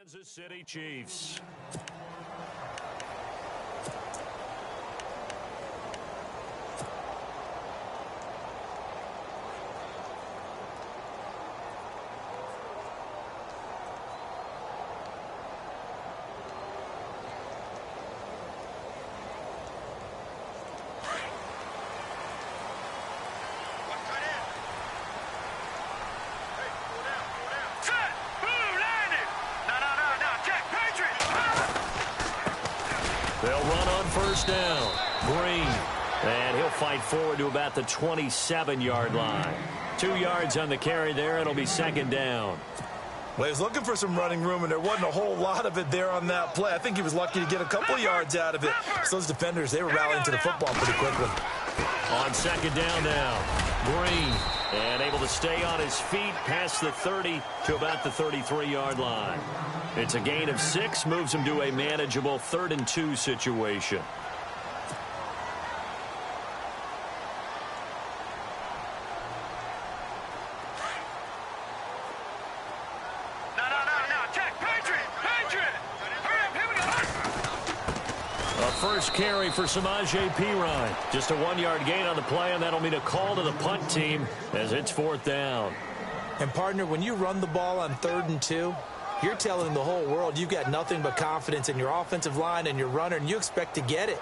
Kansas City Chiefs. They'll run on first down. Green. And he'll fight forward to about the 27-yard line. 2 yards on the carry there. It'll be second down. Well, he was looking for some running room, and there wasn't a whole lot of it there on that play. I think he was lucky to get a couple yards out of it. So those defenders, they were rallying to the football pretty quickly. On second down now. Green. And able to stay on his feet past the 30 to about the 33-yard line. It's a gain of 6, moves him to a manageable 3rd and 2 situation. First carry for Samaje Perine. Just a 1-yard gain on the play, and that'll mean a call to the punt team as it's 4th down. And, partner, when you run the ball on 3rd and 2, you're telling the whole world you've got nothing but confidence in your offensive line and your runner, and you expect to get it.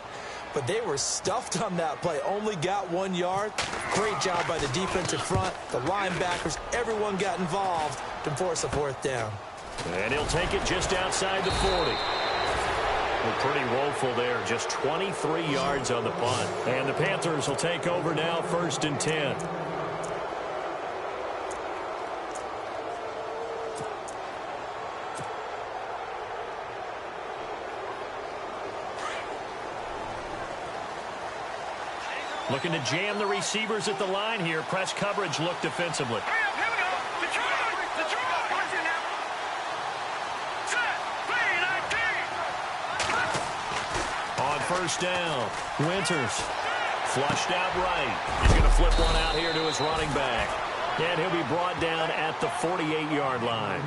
But they were stuffed on that play, only got 1 yard. Great job by the defensive front, the linebackers, everyone got involved to force a 4th down. And he'll take it just outside the 40. Well, pretty woeful there, just 23 yards on the punt. And the Panthers will take over now, 1st and 10. Looking to jam the receivers at the line here. Press coverage look defensively. On first down, Winters flushed out right. He's going to flip one out here to his running back. And he'll be brought down at the 48-yard line.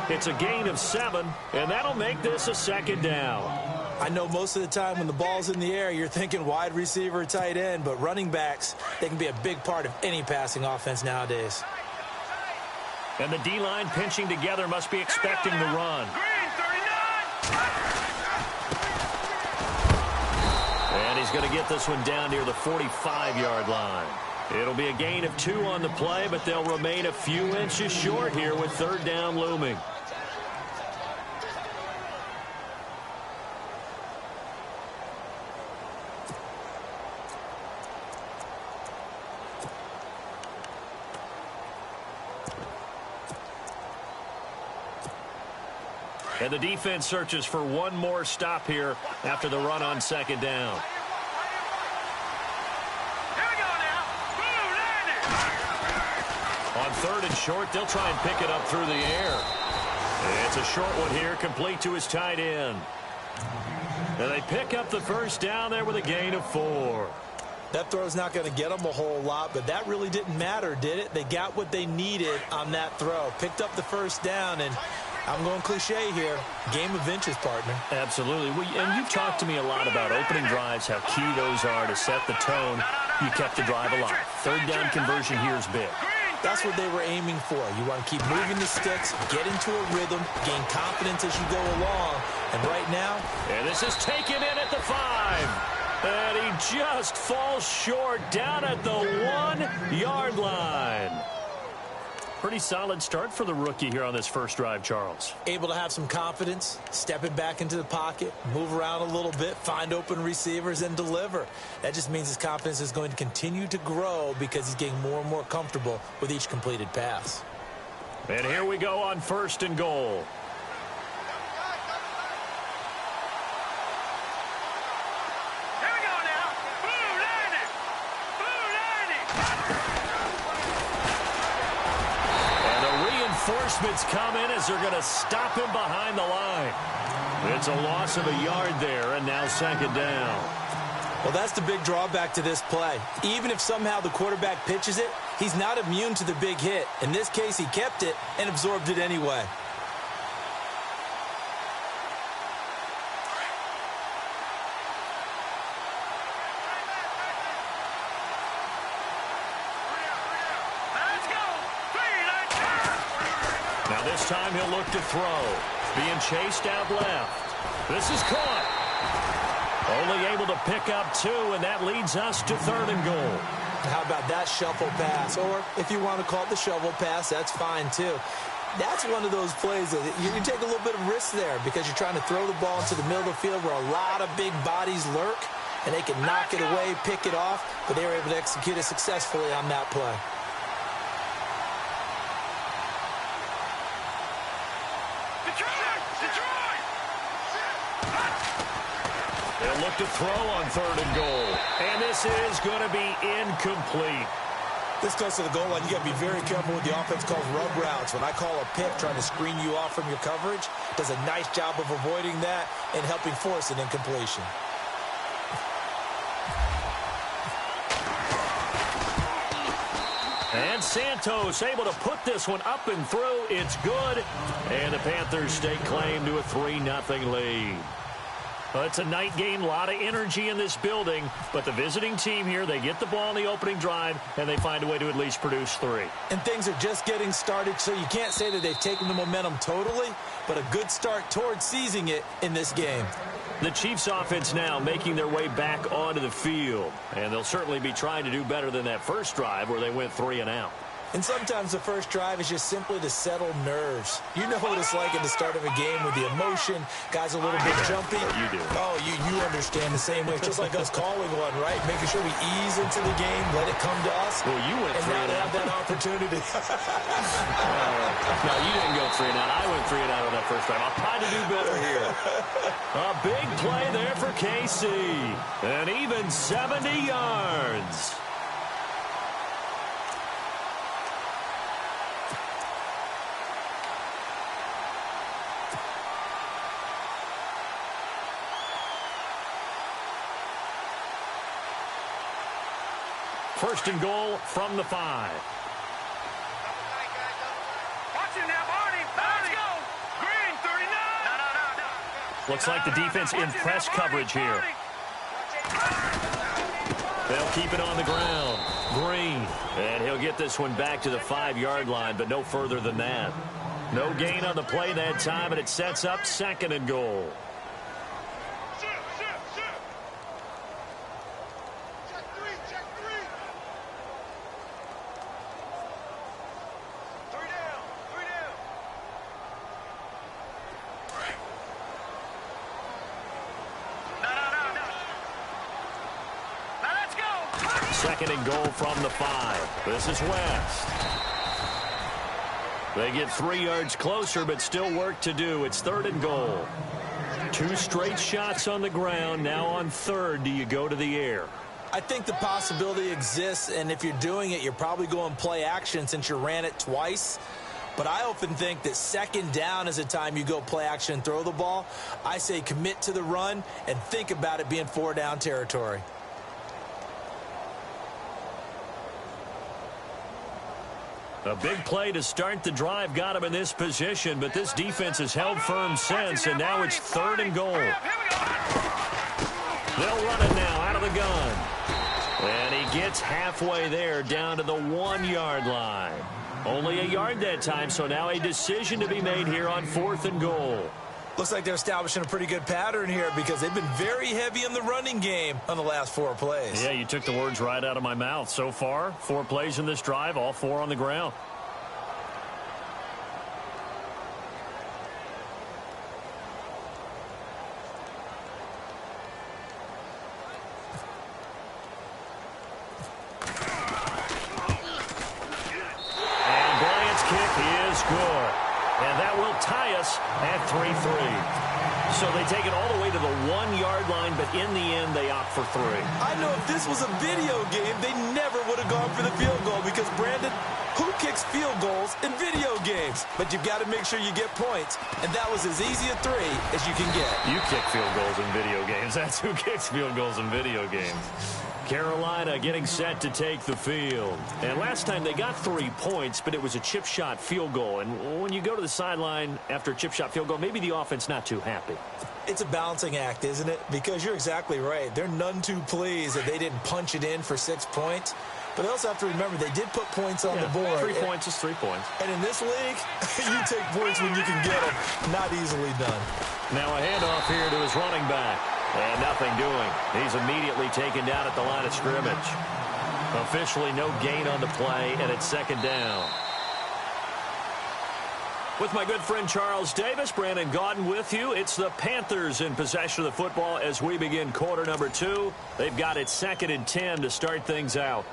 It's a gain of 7, and that'll make this a 2nd down. I know most of the time when the ball's in the air, you're thinking wide receiver, tight end, but running backs, they can be a big part of any passing offense nowadays. And the D-line pinching together must be expecting the run. And he's going to get this one down near the 45-yard line. It'll be a gain of 2 on the play, but they'll remain a few inches short here with 3rd down looming. And the defense searches for one more stop here after the run on 2nd down. Here we go now. On 3rd and short, they'll try and pick it up through the air. It's a short one here, complete to his tight end. And they pick up the 1st down there with a gain of 4. That throw's not going to get them a whole lot, but that really didn't matter, did it? They got what they needed on that throw. Picked up the 1st down, and I'm going cliche here. Game of inches, partner. Absolutely. And you've talked to me a lot about opening drives, how key those are to set the tone. You kept the drive alive. 3rd down conversion here is big. That's what they were aiming for. You want to keep moving the sticks, get into a rhythm, gain confidence as you go along. And right now... And this is taken in at the 5. And he just falls short down at the 1-yard line. Pretty solid start for the rookie here on this first drive, Charles. Able to have some confidence, stepping back into the pocket, move around a little bit, find open receivers, and deliver. That just means his confidence is going to continue to grow because he's getting more and more comfortable with each completed pass. And here we go on 1st and goal. Reinforcements come in as they're going to stop him behind the line. It's a loss of a yard there, and now 2nd down. Well, that's the big drawback to this play. Even if somehow the quarterback pitches it, he's not immune to the big hit. In this case, he kept it and absorbed it anyway. Now this time he'll look to throw. Being chased out left. This is caught. Only able to pick up 2, and that leads us to 3rd and goal. How about that shuffle pass? Or if you want to call it the shovel pass, that's fine too. That's one of those plays that you can take a little bit of risk there because you're trying to throw the ball into the middle of the field where a lot of big bodies lurk, and they can knock it away, pick it off, but they were able to execute it successfully on that play. They'll look to throw on 3rd and goal. And this is going to be incomplete. This goes to the goal line. You got to be very careful with the offense calls rub routes. When I call a pick trying to screen you off from your coverage, does a nice job of avoiding that and helping force an incompletion. And Santos able to put this one up and through. It's good. And the Panthers stake claim to a 3-0 lead. Well, it's a night game, a lot of energy in this building, but the visiting team here, they get the ball in the opening drive, and they find a way to at least produce 3. And things are just getting started, so you can't say that they've taken the momentum totally, but a good start towards seizing it in this game. The Chiefs offense now making their way back onto the field, and they'll certainly be trying to do better than that first drive where they went 3 and out. And sometimes the first drive is just simply to settle nerves. You know what it's like at the start of a game with the emotion. Guys a little bit jumpy. You do. Oh, you understand the same way. It's just like us calling one, right? Making sure we ease into the game, let it come to us. Well, you went 3 and out. And now they have that opportunity. No, you didn't go 3 and out. I went 3 and out on that first drive. I'll try to do better here. A big play there for KC. And even 70 yards. First and goal from the 5. Watch it now, Barney. Let's go. Green, 39. No. Looks like the defense in press coverage here. They'll keep it on the ground. Green. And he'll get this one back to the 5-yard line, but no further than that. No gain on the play that time, and it sets up 2nd and goal. Second and goal from the 5. This is West. They get 3 yards closer, but still work to do. It's 3rd and goal. 2 straight shots on the ground. Now on 3rd, do you go to the air? I think the possibility exists, and if you're doing it, you're probably going play action since you ran it twice. But I often think that 2nd down is the time you go play action and throw the ball. I say commit to the run and think about it being 4-down territory. A big play to start the drive got him in this position, but this defense has held firm since, and now it's 3rd and goal. They'll run it now out of the gun. And he gets halfway there down to the 1-yard line. Only a yard that time, so now a decision to be made here on 4th and goal. Looks like they're establishing a pretty good pattern here because they've been very heavy in the running game on the last 4 plays. Yeah, you took the words right out of my mouth. So far, 4 plays in this drive, all 4 on the ground. And Bryant's kick is good. And that will tie us at 3-3. So they take it all the way to the 1-yard line, but in the end, they opt for 3. I know if this was a video game, they never would have gone for the field goal because, Brandon, who kicks field goals in video games? But you've got to make sure you get points, and that was as easy a 3 as you can get. You kick field goals in video games. That's who kicks field goals in video games. Carolina getting set to take the field. And last time they got 3 points, but it was a chip shot field goal. And when you go to the sideline after a chip shot field goal, maybe the offense not too happy. It's a balancing act, isn't it? Because you're exactly right. They're none too pleased that they didn't punch it in for 6 points. But they also have to remember they did put points on the board. 3 points is 3 points. And in this league, you take points when you can get them. Not easily done. Now a handoff here to his running back. And nothing doing. He's immediately taken down at the line of scrimmage. Officially no gain on the play, and it's second down. With my good friend Charles Davis, Brandon Gaudin with you. It's the Panthers in possession of the football as we begin quarter number 2. They've got it 2nd and 10 to start things out.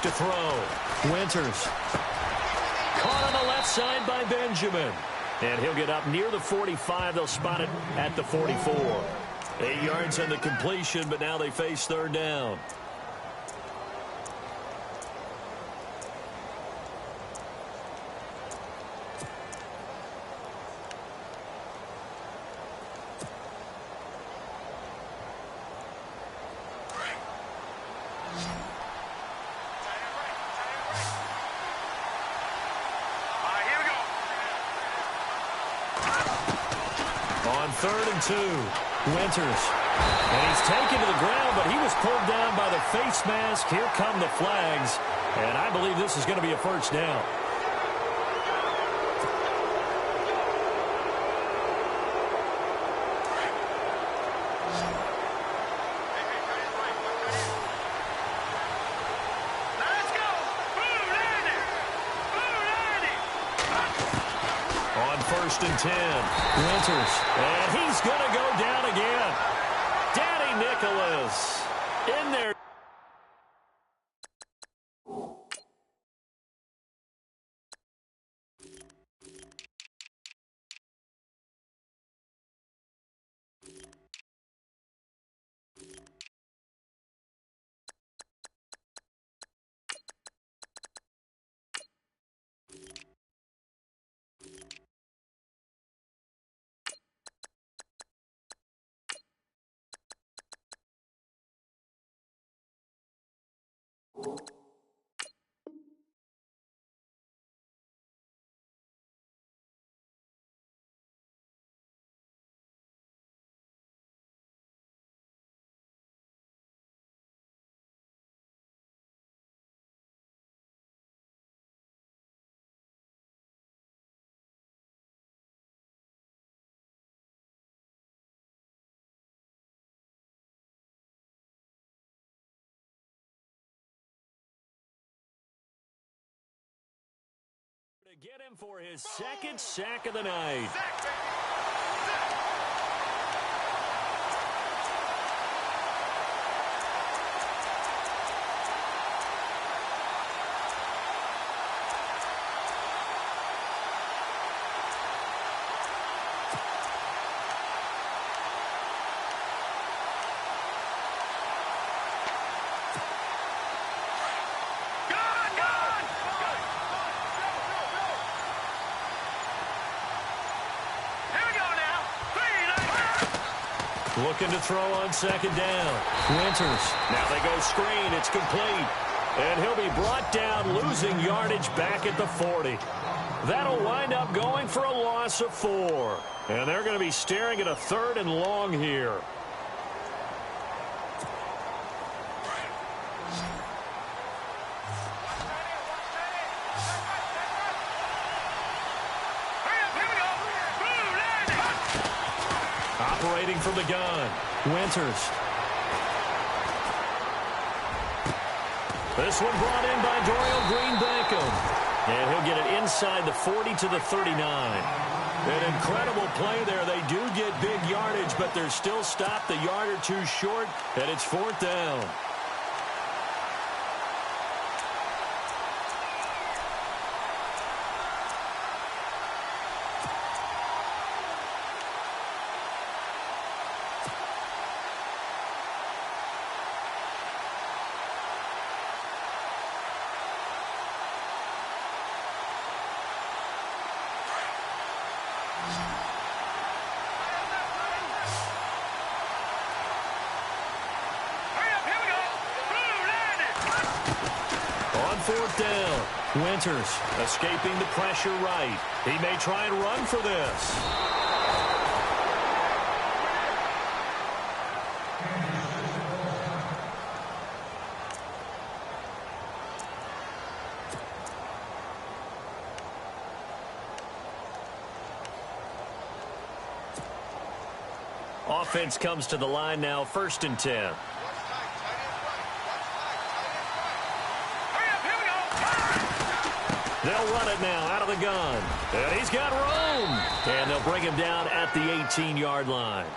To throw. Winters. Caught on the left side by Benjamin. And he'll get up near the 45. They'll spot it at the 44. 8 yards on the completion, but now they face third down. Third and 2. Winters. And he's taken to the ground, but he was pulled down by the face mask. Here come the flags. And I believe this is going to be a first down. First and 10. Winters. And he's going to go down again. Danny Nicholas in there. Get him for his second sack of the night. Looking to throw on second down. Winters. Now they go screen. It's complete. And he'll be brought down, losing yardage back at the 40. That'll wind up going for a loss of 4. And they're going to be staring at a 3rd and long here. Operating from the gun, Winters. This one brought in by Dorial Green-Beckham. And he'll get it inside the 40 to the 39. An incredible play there. They do get big yardage, but they're still stopped a yard or two short, and it's 4th down. On 4th down, Winters escaping the pressure right. He may try and run for this. Offense comes to the line now, 1st and 10. They'll run it now out of the gun. And he's got room. And they'll bring him down at the 18-yard line.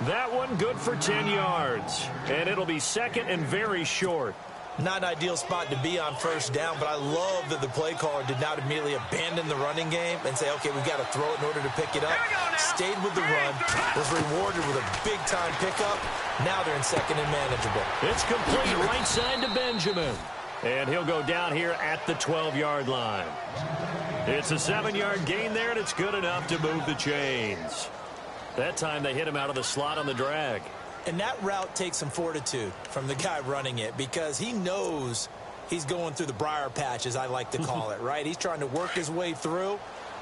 That one good for 10 yards. And it'll be 2nd and very short. Not an ideal spot to be on 1st down, but I love that the play caller did not immediately abandon the running game and say, okay, we've got to throw it in order to pick it up. Stayed with the run, was rewarded with a big-time pickup. Now they're in 2nd and manageable. It's complete right side to Benjamin. And he'll go down here at the 12-yard line. It's a 7-yard gain there, and it's good enough to move the chains. That time they hit him out of the slot on the drag. And that route takes some fortitude from the guy running it because he knows he's going through the briar patch, as I like to call it, right? He's trying to work his way through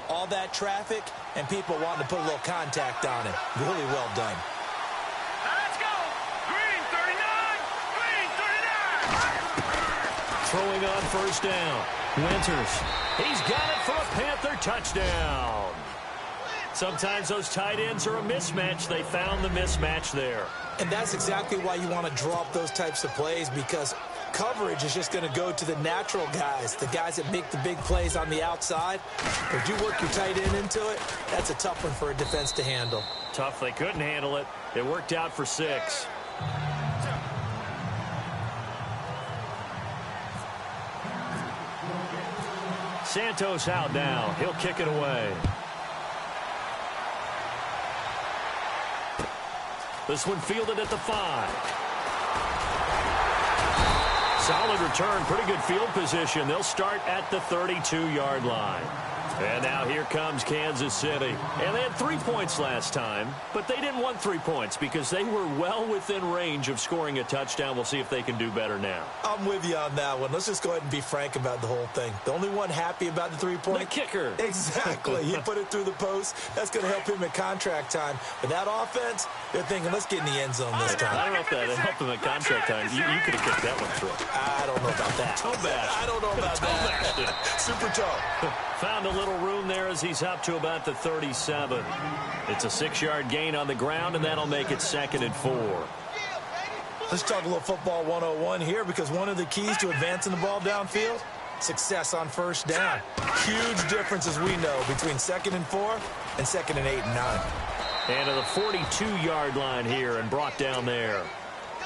all that traffic and people wanting to put a little contact on him. Really well done. Now let's go. Green 39. Green 39. Throwing on 1st down. Winters. He's got it for a Panther touchdown. Sometimes those tight ends are a mismatch. They found the mismatch there. And that's exactly why you want to draw up those types of plays, because coverage is just going to go to the natural guys, the guys that make the big plays on the outside. If you work your tight end into it, that's a tough one for a defense to handle. Tough. They couldn't handle it. It worked out for 6. Santos out now. He'll kick it away. This one fielded at the 5. Solid return. Pretty good field position. They'll start at the 32-yard line. And now here comes Kansas City. And they had 3 points last time, but they didn't want 3 points because they were well within range of scoring a touchdown. We'll see if they can do better now. I'm with you on that one. Let's just go ahead and be frank about the whole thing. The only one happy about the 3-point? The kicker. Exactly. He put it through the post. That's going to help him at contract time. But that offense, they're thinking, let's get in the end zone this time. I don't know if that helped him at contract time. You could have kicked that one through. I don't know about that. Toe bash. I don't know about that. Super toe. Found a little room there as he's up to about the 37. It's a 6-yard gain on the ground, and that'll make it 2nd and 4. Let's talk a little football 101 here, because one of the keys to advancing the ball downfield, Success on first down. Huge difference, as we know, between 2nd and 4 and 2nd and 8 and 9. And to the 42-yard line here and brought down there.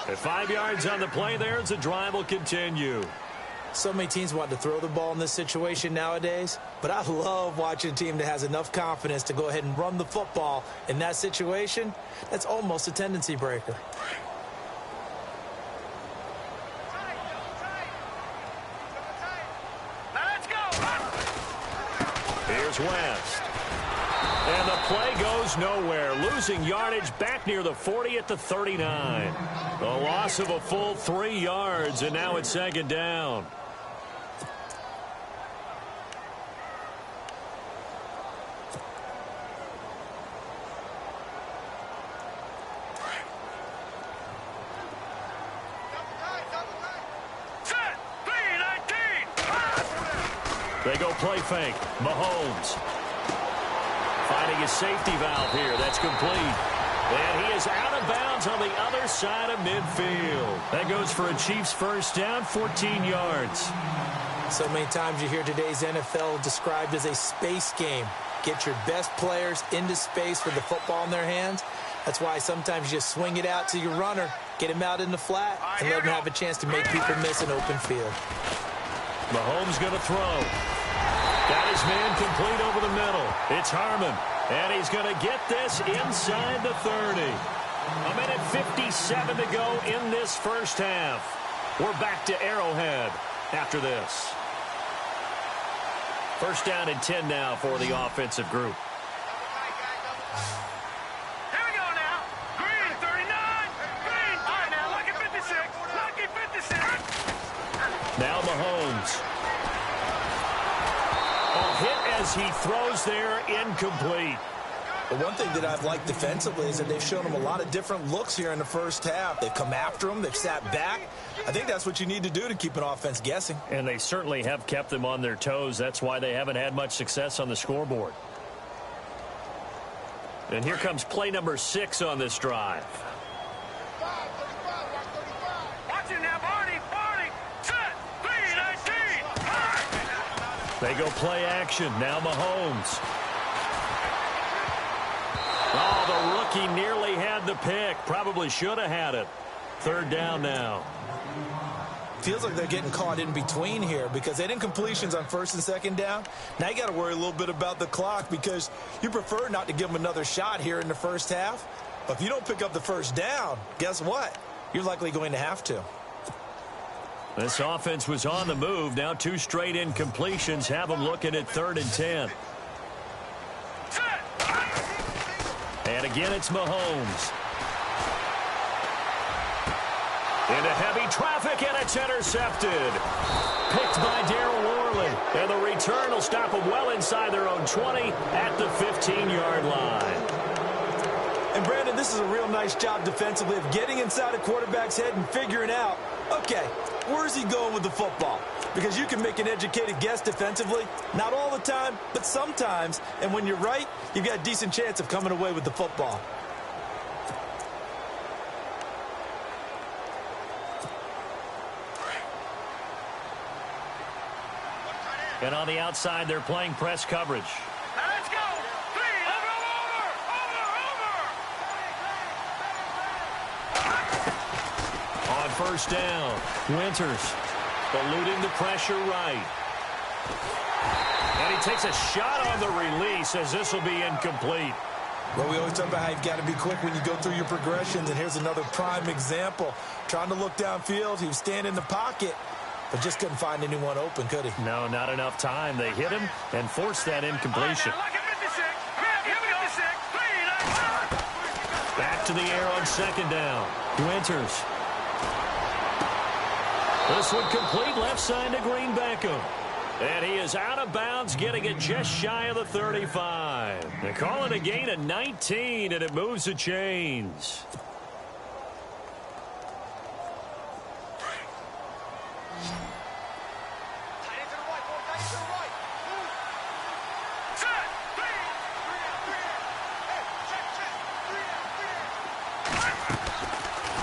At 5 yards on the play there, the drive will continue. So many teams want to throw the ball in this situation nowadays, but I love watching a team that has enough confidence to go ahead and run the football in that situation. That's almost a tendency breaker. Here's West. And the play goes nowhere. Losing yardage back near the 40 at the 39. A loss of a full 3 yards, and now it's 2nd down. They go play fake. Mahomes finding his safety valve here. That's complete. And he is out of bounds on the other side of midfield. That goes for a Chiefs first down, 14 yards. So many times you hear today's NFL described as a space game. Get your best players into space with the football in their hands. That's why sometimes you just swing it out to your runner, get him out in the flat, and let him have a chance to make people miss an open field. Mahomes going to throw. Got his man complete over the middle. It's Harmon. And he's going to get this inside the 30. A minute 57 to go in this first half. We're back to Arrowhead after this. First down and 10 now for the offensive group. Here we go now. Green, 39. Green, all right, now, lucky 56. Lucky 56. Now Mahomes. A hit as he throws there, incomplete. The one thing that I've liked defensively is that they've shown him a lot of different looks here in the first half. They've come after him. They've sat back. I think that's what you need to do to keep an offense guessing. And they certainly have kept them on their toes. That's why they haven't had much success on the scoreboard. And here comes play number 6 on this drive. Watch it now, Barney. Set. 3-19. They go play action. Now Mahomes. Oh, the rookie nearly had the pick. Probably should have had it. Third down now. Feels like they're getting caught in between here because they didn't completions on first and second down. Now you got to worry a little bit about the clock because you prefer not to give them another shot here in the first half. But if you don't pick up the first down, guess what? You're likely going to have to. This offense was on the move. Now 2 straight incompletions have them looking at 3rd and 10. And again, it's Mahomes. Into heavy traffic, and it's intercepted. Picked by Darryl Worley. And the return will stop them well inside their own 20 at the 15-yard line. And, Brandon, this is a real nice job defensively of getting inside a quarterback's head and figuring out, okay, where's he going with the football? Because you can make an educated guess defensively, not all the time, but sometimes. And when you're right, you've got a decent chance of coming away with the football. And on the outside, they're playing press coverage. Now let's go. 3, over. On first down, Winters eluding the pressure right. And he takes a shot on the release as this will be incomplete. Well, we always talk about how you've got to be quick when you go through your progressions, and here's another prime example. Trying to look downfield, he was standing in the pocket, but just couldn't find anyone open, could he? No, not enough time. They hit him and forced that incompletion. Back to the air on second down. Winters. This one complete left side to Green Beckham. And he is out of bounds, getting it just shy of the 35. They call it a gain of 19, and it moves the chains.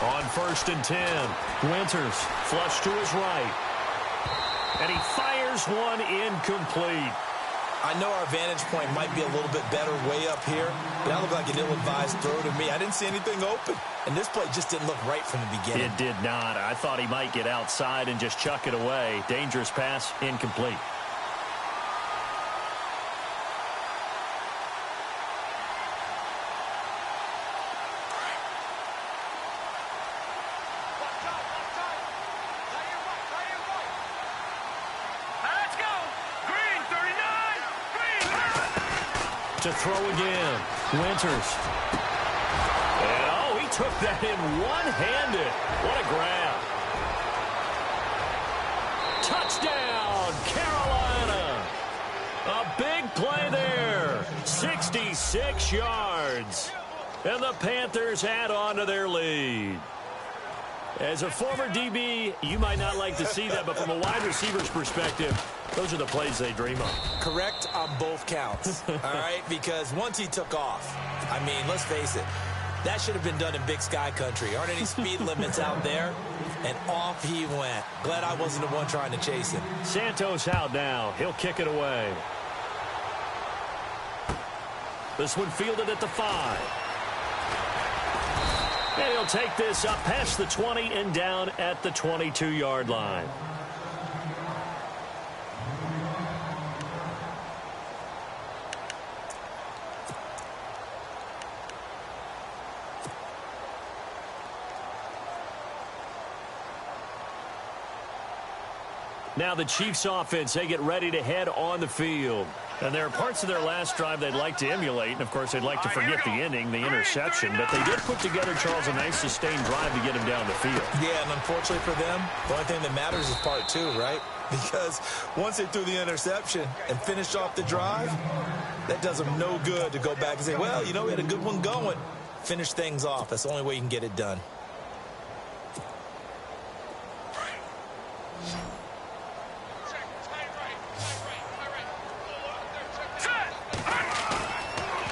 On first and 10, Winters flush to his right. And he fires Here's one incomplete. I know our vantage point might be a little bit better way up here, but that looked like an ill-advised throw to me. I didn't see anything open, and this play just didn't look right from the beginning. It did not. I thought he might get outside and just chuck it away. Dangerous pass, incomplete. To throw again. Winters. And, oh, he took that in one-handed. What a grab. Touchdown, Carolina. A big play there. 66 yards. And the Panthers add on to their lead. As a former DB, you might not like to see that, but from a wide receiver's perspective, those are the plays they dream of. Correct on both counts, all right? Because once he took off, I mean, let's face it, that should have been done in Big Sky country. Aren't any speed limits out there? And off he went. Glad I wasn't the one trying to chase him. Santos out now. He'll kick it away. This one fielded at the 5. And he'll take this up past the 20 and down at the 22-yard line. Now the Chiefs offense, they get ready to head on the field. And there are parts of their last drive they'd like to emulate. And, of course, they'd like to forget the ending, the interception. But they did put together, Charles, a nice sustained drive to get him down the field. Yeah, and unfortunately for them, the only thing that matters is part 2, right? Because once they threw the interception and finished off the drive, that does them no good to go back and say, well, you know, we had a good one going. Finish things off. That's the only way you can get it done.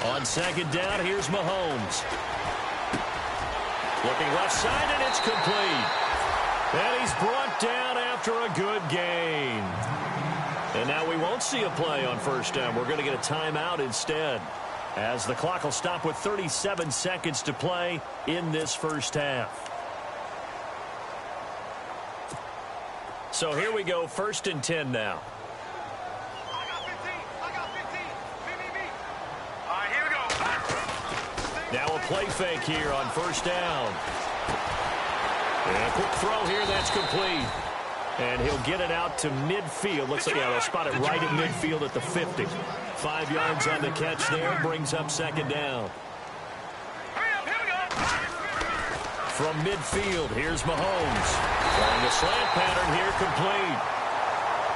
On second down, here's Mahomes. Looking left side, and it's complete. And he's brought down after a good gain. And now we won't see a play on first down. We're going to get a timeout instead, as the clock will stop with 37 seconds to play in this first half. So here we go, 1st and 10 now. Now a play fake here on first down. And a quick throw here, that's complete. And he'll get it out to midfield. Looks like they'll spot it right at midfield at the 50. 5 yards on the catch there, brings up second down. From midfield, here's Mahomes. Throwing the slant pattern here, complete.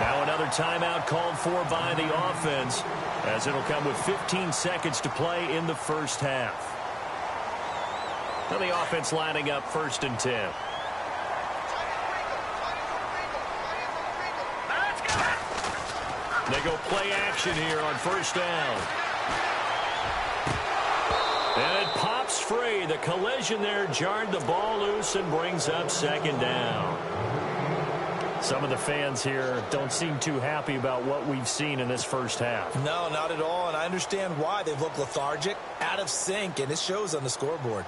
Now another timeout called for by the offense, as it'll come with 15 seconds to play in the first half. Now the offense lining up 1st and 10. They go play action here on first down. And it pops free. The collision there jarred the ball loose and brings up second down. Some of the fans here don't seem too happy about what we've seen in this first half. No, not at all, and I understand why. They've looked lethargic, out of sync, and it shows on the scoreboard.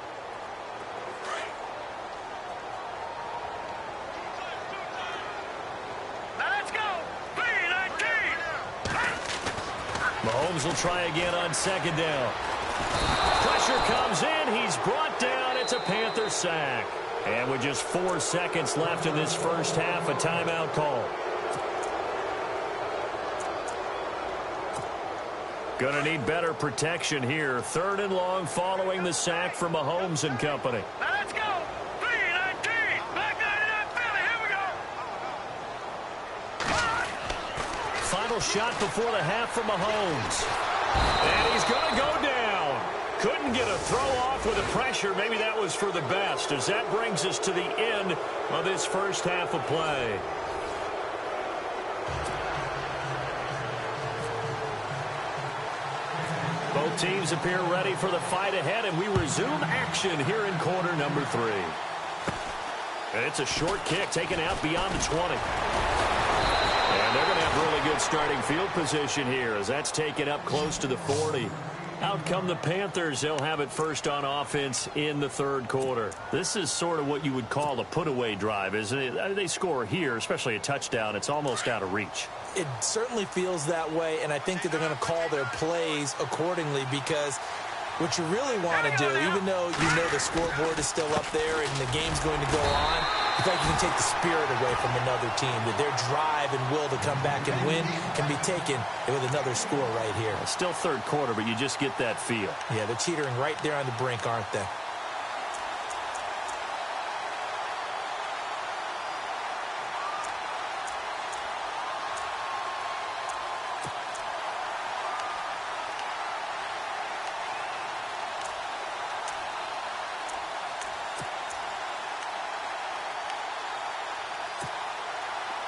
Mahomes will try again on second down. Pressure comes in. He's brought down. It's a Panther sack. And with just 4 seconds left in this first half, a timeout call. Gonna need better protection here. 3rd and long following the sack from Mahomes and company. Now let's go. 3-19. Back 99 Philly. Here we go. Final shot before the half from Mahomes. And he's going to go down. Couldn't get a throw off with the pressure. Maybe that was for the best, as that brings us to the end of this first half of play. Both teams appear ready for the fight ahead, and we resume action here in quarter number 3. And it's a short kick taken out beyond the 20. And they're going to have really Really good starting field position here as that's taken up close to the 40. Out come the Panthers. They'll have it first on offense in the third quarter. This is sort of what you would call a put-away drive, isn't it? They score here, especially a touchdown. It's almost out of reach. It certainly feels that way, and I think that they're going to call their plays accordingly because what you really want to do, even though you know the scoreboard is still up there and the game's going to go on, you feel like you can take the spirit away from another team, that their drive and will to come back and win can be taken with another score right here. It's still third quarter, but you just get that feel. Yeah, they're teetering right there on the brink, aren't they?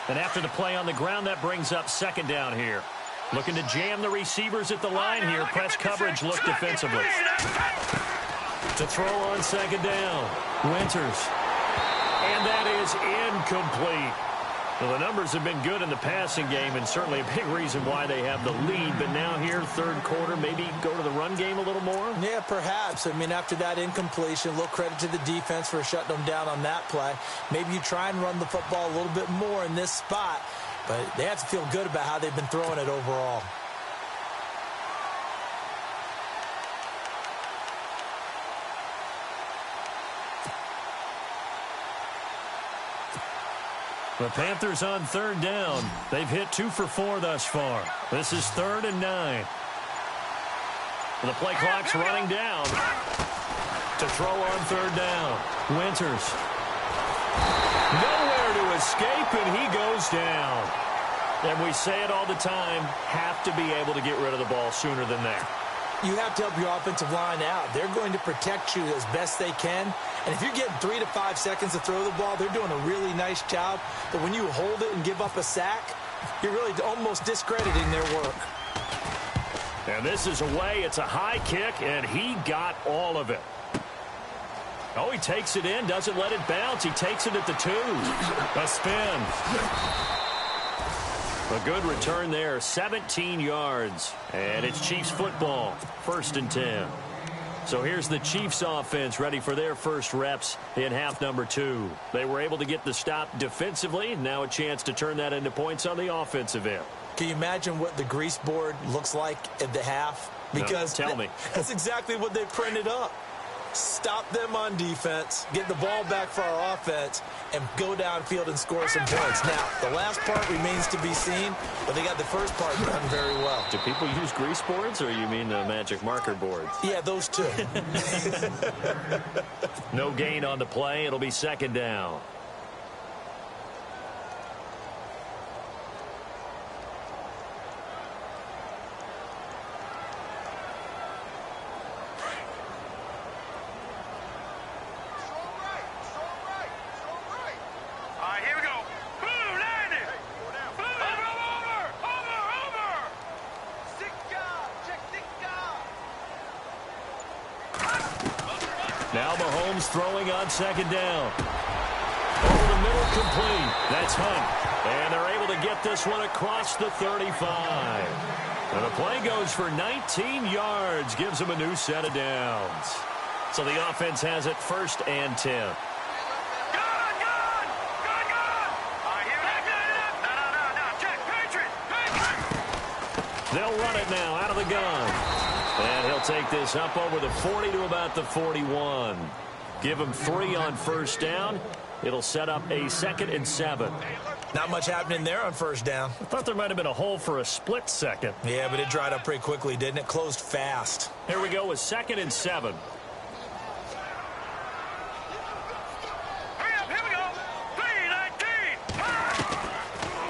And after the play on the ground, that brings up second down here. Looking to jam the receivers at the line here. Press coverage, look defensively. To throw on second down. Winters. And that is incomplete. Well, the numbers have been good in the passing game and certainly a big reason why they have the lead. But now here, third quarter, maybe go to the run game a little more? Yeah, perhaps. I mean, after that incompletion, a little credit to the defense for shutting them down on that play. Maybe you try and run the football a little bit more in this spot. But they have to feel good about how they've been throwing it overall. The Panthers on third down. They've hit 2 for 4 thus far. This is 3rd and 9. The play clock's running down. To throw on third down. Winters. Nowhere to escape, and he goes down. And we say it all the time, have to be able to get rid of the ball sooner than that. You have to help your offensive line out. They're going to protect you as best they can. And if you're getting 3 to 5 seconds to throw the ball, they're doing a really nice job. But when you hold it and give up a sack, you're really almost discrediting their work. And this is away. It's a high kick, and he got all of it. Oh, he takes it in, doesn't let it bounce. He takes it at the 2. A spin. A good return there, 17 yards. And it's Chiefs football, 1st and 10. So here's the Chiefs offense ready for their first reps in half number 2. They were able to get the stop defensively. Now a chance to turn that into points on the offensive end. Can you imagine what the grease board looks like at the half? Because no, tell me. That's exactly what they printed up. Stop them on defense, get the ball back for our offense, and go downfield and score some points. Now, the last part remains to be seen, but they got the first part done very well. Do people use grease boards, or you mean the magic marker boards? Yeah, those two. No gain on the play. It'll be 2nd down. Now Mahomes throwing on 2nd down. Over the middle, complete. That's Hunt. And they're able to get this one across the 35. And the play goes for 19 yards. Gives them a new set of downs. So the offense has it 1st and 10. They'll run it now out of the gun. And he'll take this up over the 40 to about the 41. Give him 3 on 1st down. It'll set up a 2nd and 7. Not much happening there on 1st down. I thought there might have been a hole for a split second. Yeah, but it dried up pretty quickly, didn't it? Closed fast. Here we go with 2nd and 7.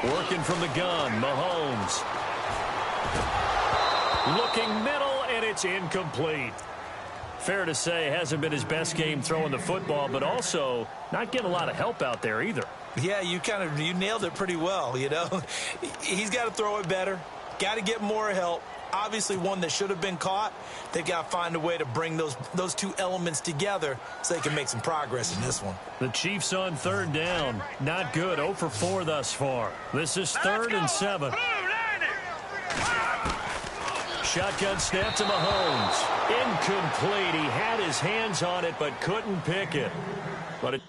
Working from the gun, Mahomes. Looking middle, and it's incomplete. Fair to say, hasn't been his best game throwing the football, but also not getting a lot of help out there either. Yeah, you nailed it pretty well, you know. He's got to throw it better. Got to get more help. Obviously one that should have been caught. They got to find a way to bring those two elements together so they can make some progress in this one. The Chiefs on 3rd down. Not good. 0 for 4 thus far. This is 3rd and 7. shotgun snap to Mahomes. Incomplete. He had his hands on it but couldn't pick it. But it...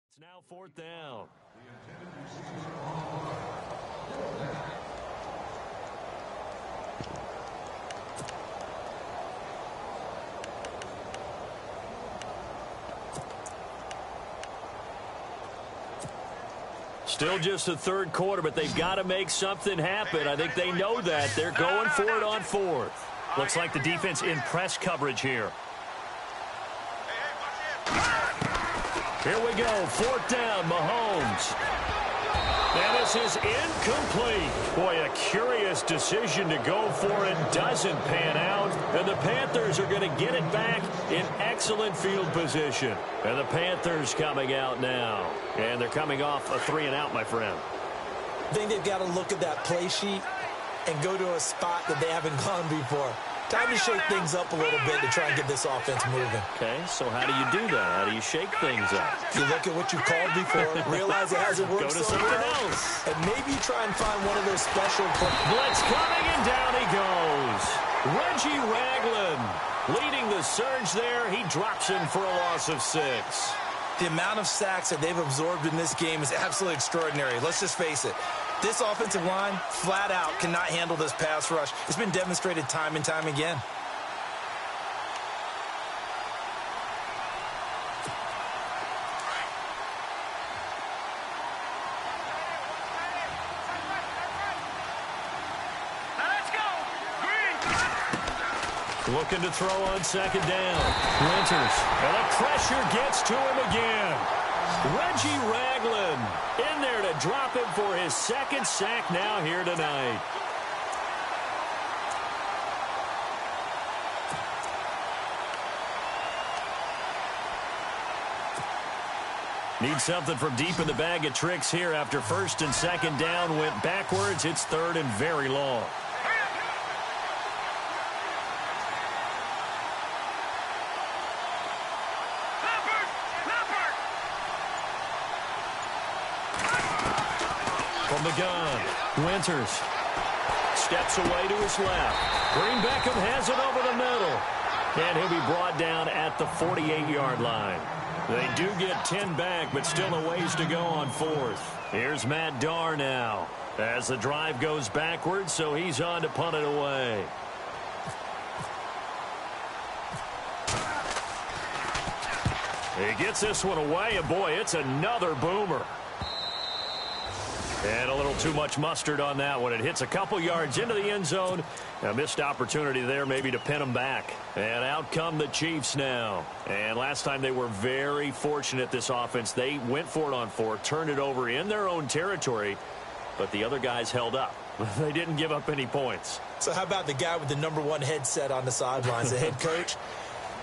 It's now 4th down. Still just the third quarter, but they've got to make something happen. I think they know that. They're going for it on 4th. Looks like the defense in press coverage here. Here we go, 4th down, Mahomes. And this is incomplete. Boy, a curious decision to go for it. Doesn't pan out. And the Panthers are going to get it back in excellent field position. And the Panthers coming out now. And they're coming off a 3-and-out, my friend. I think they've got to look at that play sheet and go to a spot that they haven't gone before. Time to shake things up a little bit to try and get this offense moving. Okay, so how do you do that? How do you shake things up? You look at what you called before, realize it hasn't worked so something well, else, and maybe you try and find one of those special blitz coming, and down he goes. Reggie Ragland leading the surge there. He drops him for a loss of 6. The amount of sacks that they've absorbed in this game is absolutely extraordinary. Let's just face it. This offensive line, flat out, cannot handle this pass rush. It's been demonstrated time and time again. Now let's go. Green. Looking to throw on 2nd down. Winters. And the pressure gets to him again. Reggie Ragland in there to drop him for his 2nd sack now here tonight. Need something from deep in the bag of tricks here after 1st and 2nd down. Went backwards. It's 3rd and very long. From the gun, Winters steps away to his left. Green Beckham has it over the middle. And he'll be brought down at the 48-yard line. They do get 10 back, but still a ways to go on 4th. Here's Matt Darr now as the drive goes backwards, so he's on to punt it away. He gets this one away, and boy, it's another boomer. And a little too much mustard on that one. It hits a couple yards into the end zone. A missed opportunity there maybe to pin them back. And out come the Chiefs now. And last time they were very fortunate, this offense. They went for it on 4, turned it over in their own territory, but the other guys held up. They didn't give up any points. So how about the guy with the #1 headset on the sidelines, the head coach?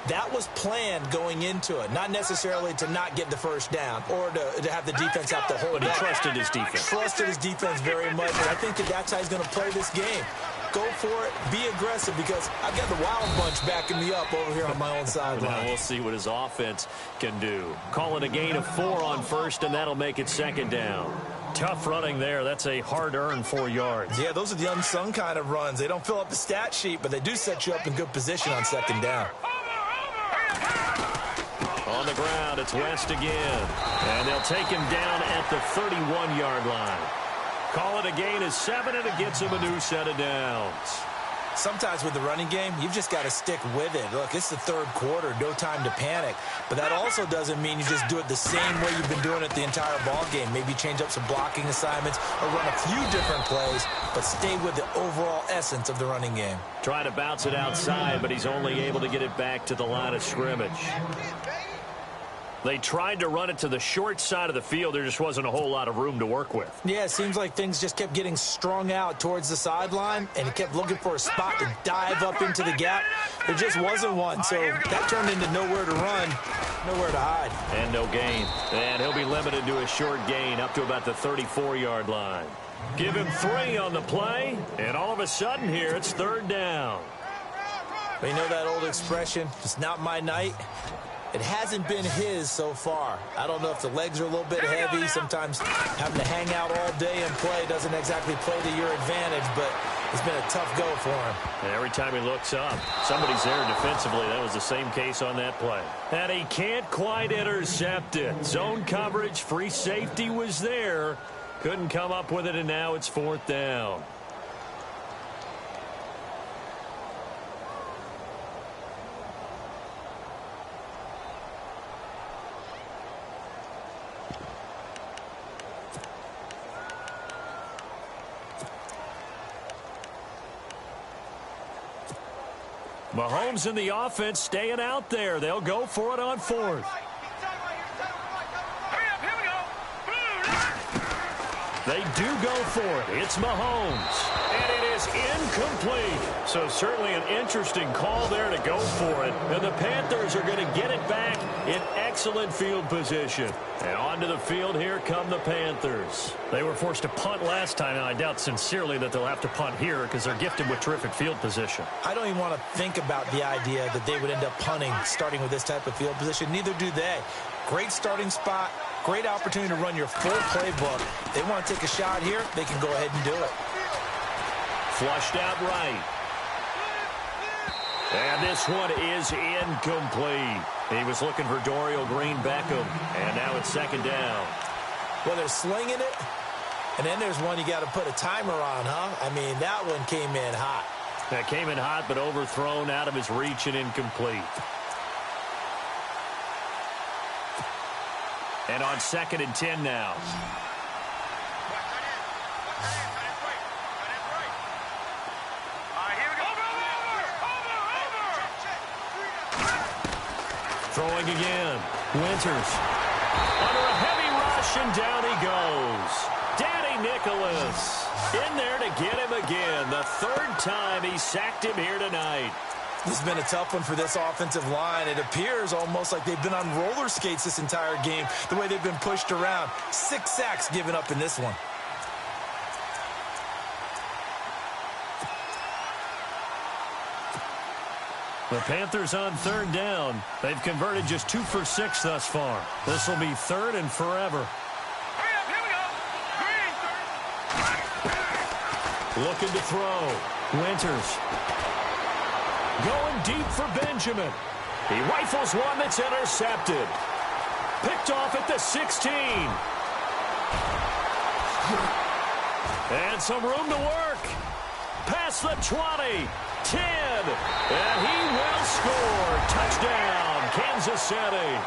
That was planned going into it, not necessarily to not get the 1st down or to have the defense have to hold it. But he trusted his defense. Trusted his defense very much, and I think that's how he's going to play this game. Go for it, be aggressive, because I've got the Wild Bunch backing me up over here on my own sideline. Now we'll see what his offense can do. Call it a gain of 4 on 1st, and that'll make it 2nd down. Tough running there. That's a hard-earned 4 yards. Yeah, those are the unsung kind of runs. They don't fill up the stat sheet, but they do set you up in good position on 2nd down. On the ground, it's West again. And they'll take him down at the 31-yard line. Call it a gain of 7, and it gets him a new set of downs. Sometimes with the running game, you've just got to stick with it. Look, it's the third quarter, no time to panic. But that also doesn't mean you just do it the same way you've been doing it the entire ball game. Maybe change up some blocking assignments or run a few different plays, but stay with the overall essence of the running game. Trying to bounce it outside, but he's only able to get it back to the line of scrimmage. They tried to run it to the short side of the field. There just wasn't a whole lot of room to work with. Yeah, it seems like things just kept getting strung out towards the sideline, and he kept looking for a spot to dive up into the gap. There just wasn't one, so that turned into nowhere to run, nowhere to hide. And no gain. And he'll be limited to a short gain up to about the 34-yard line. Give him 3 on the play, and all of a sudden here it's third down. But you know that old expression, it's not my night? It hasn't been his so far. I don't know if the legs are a little bit heavy. Sometimes having to hang out all day and play doesn't exactly play to your advantage, but it's been a tough go for him. And every time he looks up, somebody's there defensively. That was the same case on that play. And he can't quite intercept it. Zone coverage, free safety was there. Couldn't come up with it, and now it's fourth down. Mahomes and the offense staying out there. They'll go for it on fourth. They do go for it. It's Mahomes. And it is incomplete. So certainly an interesting call there to go for it. And the Panthers are going to get it back in excellent field position. And onto the field, here come the Panthers. They were forced to punt last time, and I doubt sincerely that they'll have to punt here because they're gifted with terrific field position. I don't even want to think about the idea that they would end up punting starting with this type of field position. Neither do they. Great starting spot. Great opportunity to run your full playbook. They want to take a shot here, they can go ahead and do it. Flushed out right. And this one is incomplete. He was looking for Dorial Green-Beckham, and now it's second down. Well, they're slinging it, and then there's one you got to put a timer on, huh? I mean, that one came in hot. That came in hot, but overthrown out of his reach and incomplete. And on 2nd and 10 now. Throwing again. Winters. Under a heavy rush, and down he goes. Danny Nicholas in there to get him again. The third time he sacked him here tonight. This has been a tough one for this offensive line. It appears almost like they've been on roller skates this entire game, the way they've been pushed around. 6 sacks given up in this one. The Panthers on third down. They've converted just 2 for 6 thus far. This will be third and forever. Looking to throw. Winters. Going deep for Benjamin. He rifles one that's intercepted. Picked off at the 16. And some room to work. Past the 20. 10. And he will score. Touchdown, Kansas City.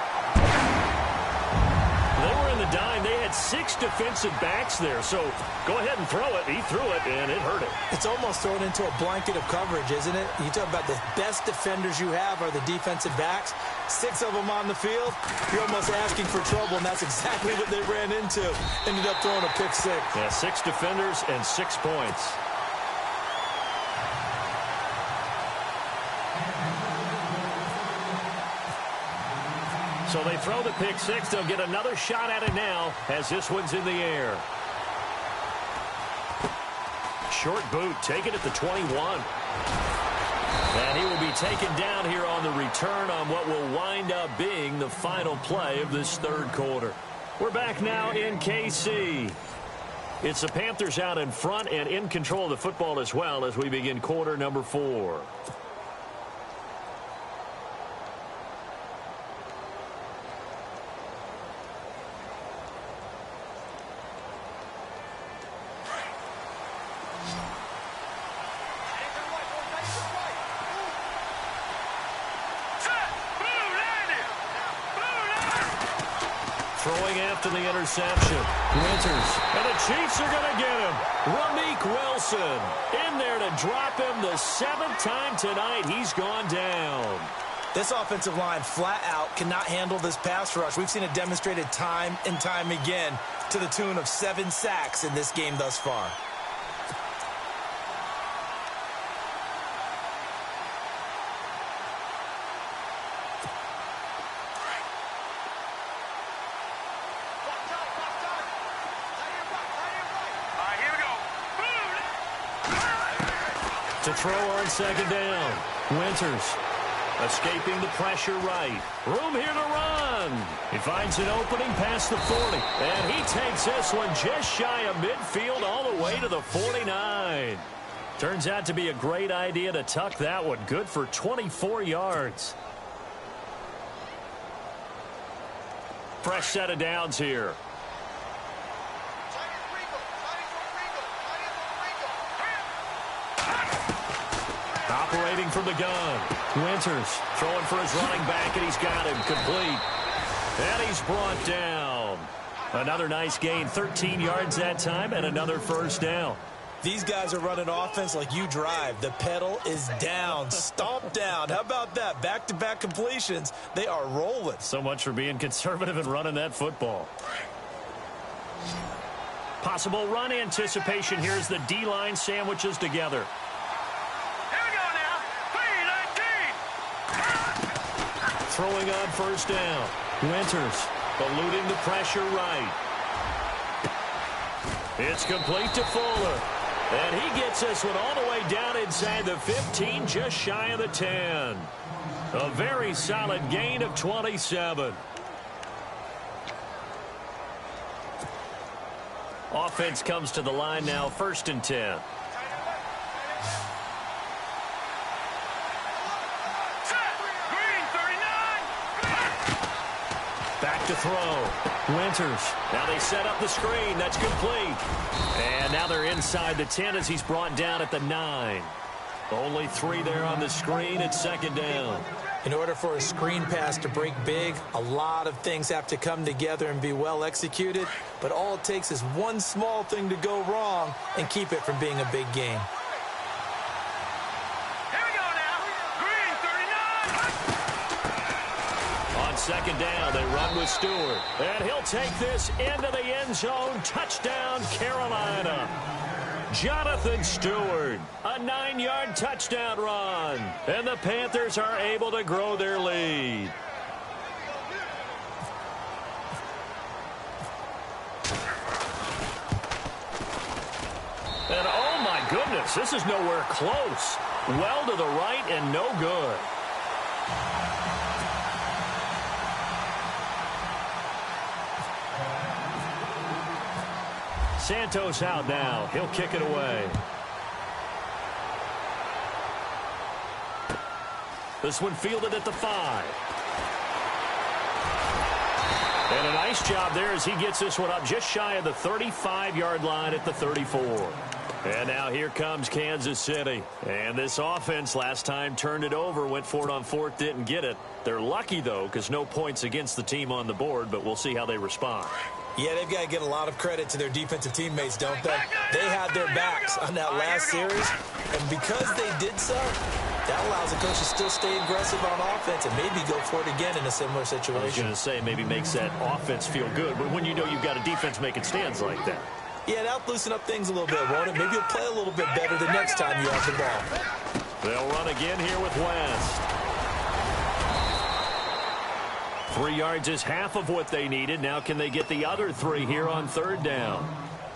They were in the dime. They had 6 defensive backs there. So go ahead and throw it. He threw it, and it hurt it. It's almost thrown into a blanket of coverage, isn't it? You talk about the best defenders you have are the defensive backs. 6 of them on the field. You're almost asking for trouble, and that's exactly what they ran into. Ended up throwing a pick 6. Yeah, 6 defenders and 6 points. So they throw the pick 6. They'll get another shot at it now as this one's in the air. Short boot, taken at the 21. And he will be taken down here on the return on what will wind up being the final play of this third quarter. We're back now in KC. It's the Panthers out in front and in control of the football as well as we begin quarter number 4. throwing after the interception. Winters. And the Chiefs are going to get him. Ramik Wilson in there to drop him the 7th time tonight. He's gone down. This offensive line flat out cannot handle this pass rush. We've seen it demonstrated time and time again to the tune of 7 sacks in this game thus far. To throw on 2nd down. Winters escaping the pressure right. Room here to run. He finds an opening past the 40. And he takes this one just shy of midfield all the way to the 49. Turns out to be a great idea to tuck that one. Good for 24 yards. Fresh set of downs here. Operating from the gun. Winters throwing for his running back, and he's got him complete. And he's brought down. Another nice gain, 13 yards that time, and another 1st down. These guys are running offense like you drive. The pedal is down, stomp down. How about that? Back-to-back completions. They are rolling. So much for being conservative and running that football. Possible run anticipation here as the D-line sandwiches together. Throwing on 1st down. Winters eluding the pressure right. It's complete to Fuller. And he gets this one all the way down inside the 15, just shy of the 10. A very solid gain of 27. Offense comes to the line now, 1st and 10. To throw. Winters. Now they set up the screen. That's complete. And now they're inside the 10 as he's brought down at the 9. Only 3 there on the screen. It's 2nd down. In order for a screen pass to break big, a lot of things have to come together and be well executed. But all it takes is one small thing to go wrong and keep it from being a big game. 2nd down, they run with Stewart. And he'll take this into the end zone. Touchdown, Carolina. Jonathan Stewart, a 9-yard touchdown run. And the Panthers are able to grow their lead. And oh my goodness, this is nowhere close. Well to the right and no good. Santos out now. He'll kick it away. This one fielded at the 5. And a nice job there as he gets this one up just shy of the 35-yard line at the 34. And now here comes Kansas City. And this offense last time turned it over, went for it on 4th, didn't get it. They're lucky, though, because no points against the team on the board, but we'll see how they respond. Yeah, they've got to get a lot of credit to their defensive teammates, don't they? They had their backs on that last series, and because they did so, that allows the coach to still stay aggressive on offense and maybe go for it again in a similar situation. I was going to say maybe makes that offense feel good, but when you know you've got a defense making stands like that. Yeah, that'll loosen up things a little bit, won't it? Maybe you'll play a little bit better the next time you have the ball. They'll run again here with West. 3 yards is half of what they needed. Now can they get the other 3 here on 3rd down?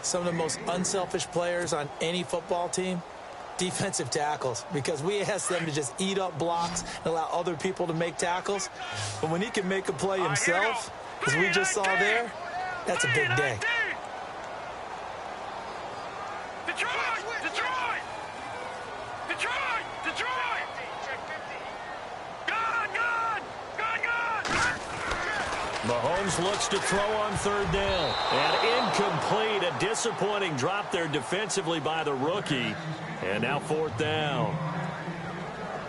Some of the most unselfish players on any football team, defensive tackles, because we ask them to just eat up blocks and allow other people to make tackles. But when he can make a play himself, as we just saw there, that's a big day. Mahomes looks to throw on 3rd down. And incomplete. A disappointing drop there defensively by the rookie. And now 4th down.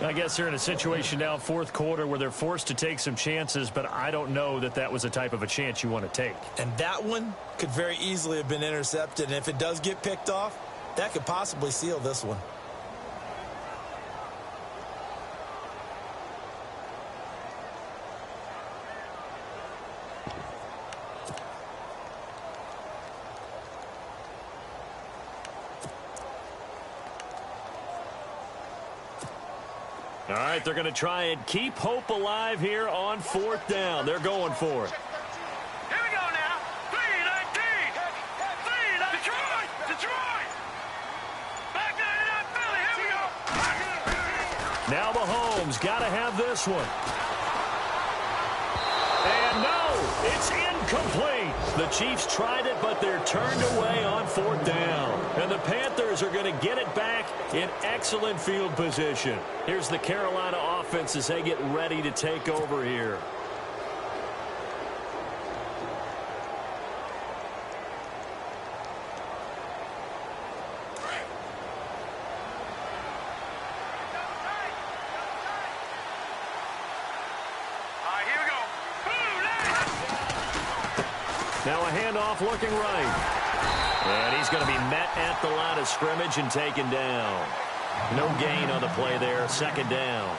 I guess they're in a situation now, fourth quarter, where they're forced to take some chances, but I don't know that that was the type of a chance you want to take. And that one could very easily have been intercepted, and if it does get picked off, that could possibly seal this one. All right, they're going to try and keep hope alive here on fourth down. They're going for it. Here we go now. 3-19. Detroit. Detroit. Back 99 Philly. Here we go. Now Mahomes got to have this one. And no, it's incomplete. The Chiefs tried it, but they're turned away on fourth down. And the Panthers are going to get it back in excellent field position. Here's the Carolina offense as they get ready to take over here. Now a handoff looking right. And he's going to be met at the line of scrimmage and taken down. No gain on the play there, second down.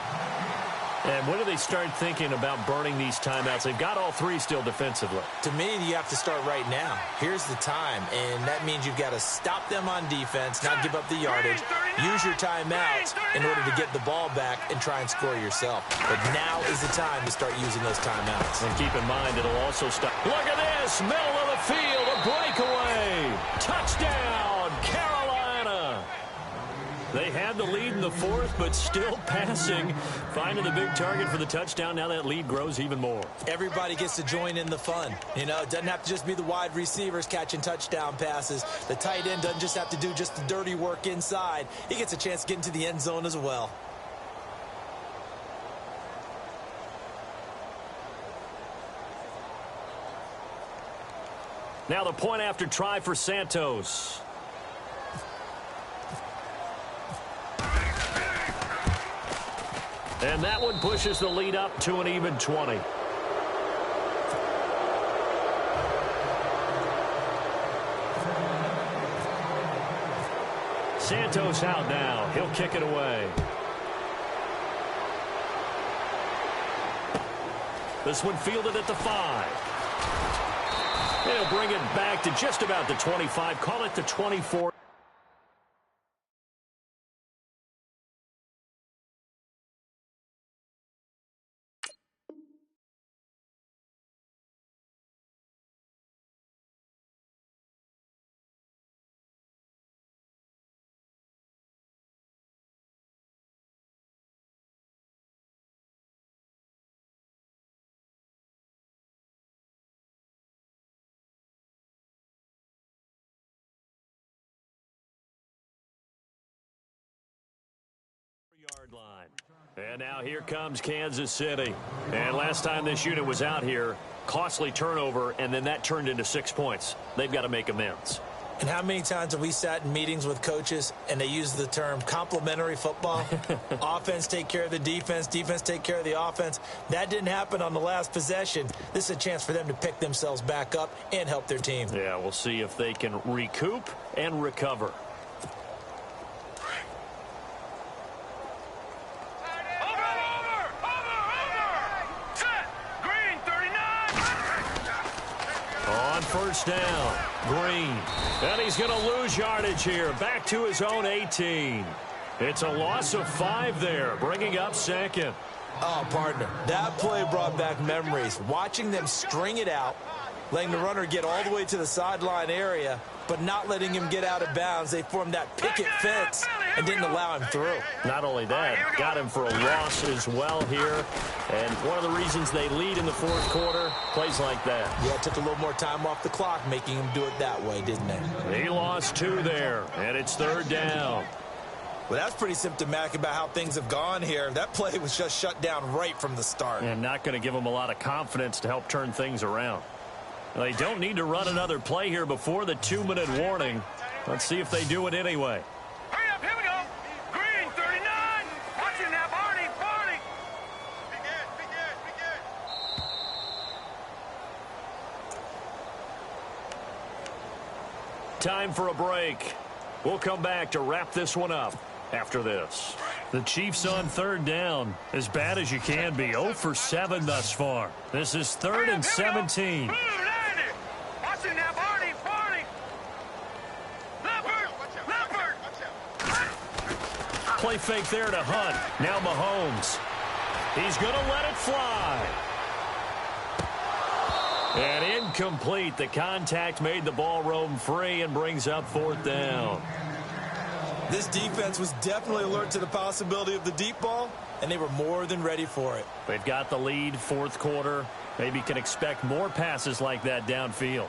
And when do they start thinking about burning these timeouts? They've got all three still defensively. To me, you have to start right now. Here's the time, and that means you've got to stop them on defense, not give up the yardage, use your timeouts in order to get the ball back and try and score yourself. But now is the time to start using those timeouts. And keep in mind, it'll also stop. Look at this, middle of the field, a breakaway. Touchdown, Carolina. They had the lead in the fourth, but still passing. Finding the big target for the touchdown. Now that lead grows even more. Everybody gets to join in the fun. You know, it doesn't have to just be the wide receivers catching touchdown passes. The tight end doesn't just have to do just the dirty work inside. He gets a chance to get into the end zone as well. Now the point after try for Santos. And that one pushes the lead up to an even 20. Santos out now. He'll kick it away. This one fielded at the 5. He'll bring it back to just about the 25. Call it the 24. Yard line. And now here comes Kansas City. And last time this unit was out here, costly turnover, and then that turned into 6 points. They've got to make amends. And how many times have we sat in meetings with coaches and they use the term complementary football? Offense take care of the defense, defense take care of the offense. That didn't happen on the last possession. This is a chance for them to pick themselves back up and help their team. Yeah, we'll see if they can recoup and recover. First down, Green. And he's going to lose yardage here. Back to his own 18. It's a loss of 5 there, bringing up second. Oh, partner, that play brought back memories. Watching them string it out, letting the runner get all the way to the sideline area, but not letting him get out of bounds. They formed that picket fence and didn't allow him through. Not only that, got him for a loss as well here. And one of the reasons they lead in the fourth quarter, plays like that. Yeah, it took a little more time off the clock, making him do it that way, didn't they? He lost 2 there, and it's third down. Well, that's pretty symptomatic about how things have gone here. That play was just shut down right from the start. And not going to give them a lot of confidence to help turn things around. They don't need to run another play here before the 2-minute warning. Let's see if they do it anyway. Hurry up, here we go. Green, 39. Watch it now, Barney. Time for a break. We'll come back to wrap this one up after this. The Chiefs on third down. As bad as you can be. 0 for 7 thus far. This is 3rd and 17. Play fake there to Hunt. Now Mahomes. He's going to let it fly. And incomplete. The contact made the ball roam free and brings up 4th down. This defense was definitely alert to the possibility of the deep ball, and they were more than ready for it. They've got the lead, 4th quarter. Maybe can expect more passes like that downfield.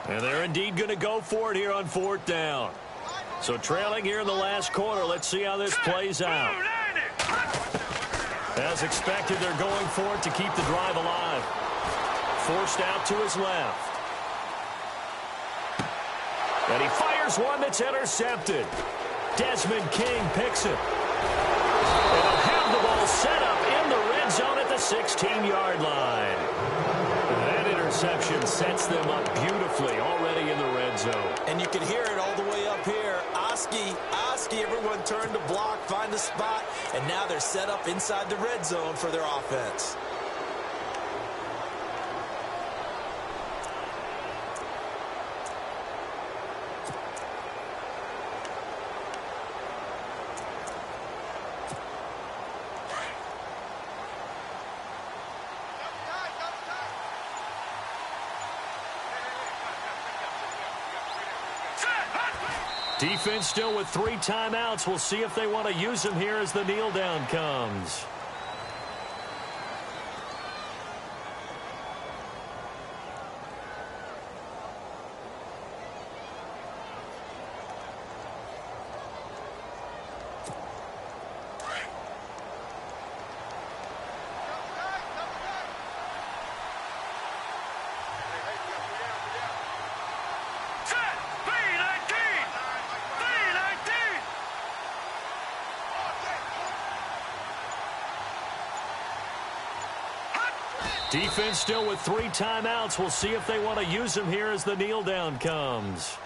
And they're indeed going to go for it here on 4th down. So trailing here in the last quarter. Let's see how this plays out. As expected, they're going for it to keep the drive alive. Forced out to his left. And he fires one that's intercepted. Desmond King picks it. And they'll have the ball set up in the red zone at the 16-yard line. That interception sets them up beautifully already in the red zone. And you can hear it all the way up here. Oski, everyone turned to block, find a spot, and now they're set up inside the red zone for their offense. Defense still with 3 timeouts. We'll see if they want to use them here as the kneel down comes. Defense still with 3 timeouts. We'll see if they want to use them here as the kneel down comes.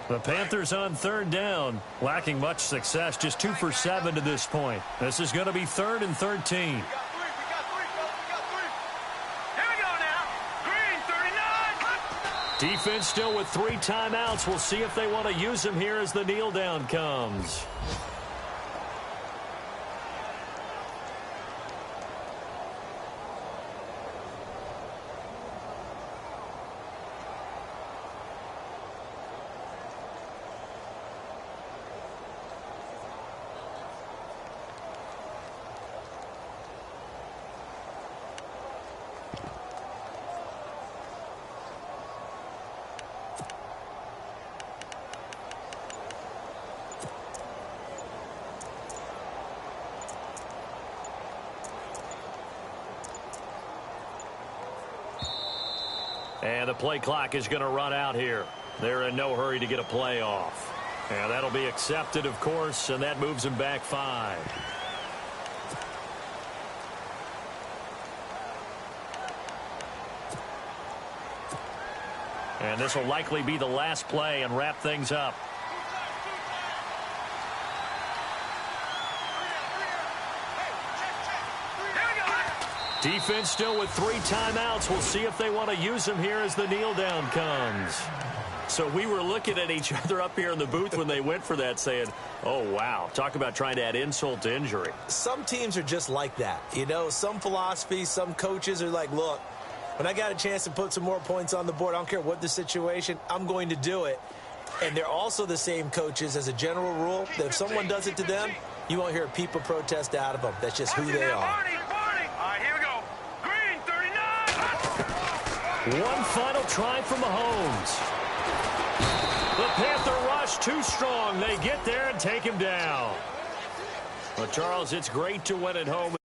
The Panthers on 3rd down, lacking much success, just 2 for 7 to this point. This is going to be 3rd and 13. Defense still with 3 timeouts. We'll see if they want to use them here as the kneel down comes. And the play clock is going to run out here. They're in no hurry to get a play off. And that'll be accepted, of course, and that moves them back 5. And this will likely be the last play and wrap things up. Defense still with 3 timeouts. We'll see if they want to use them here as the kneel down comes. So we were looking at each other up here in the booth when they went for that saying, oh, wow, talk about trying to add insult to injury. Some teams are just like that. You know, some philosophies, some coaches are like, look, when I got a chance to put some more points on the board, I don't care what the situation, I'm going to do it. And they're also the same coaches as a general rule that if someone does it to them, You won't hear people protest out of them. That's just who they are. Barney. All right, here we go. Green, 39. One final try from Mahomes. The Panther rush too strong. They get there and take him down. Well, Charles, it's great to win at home.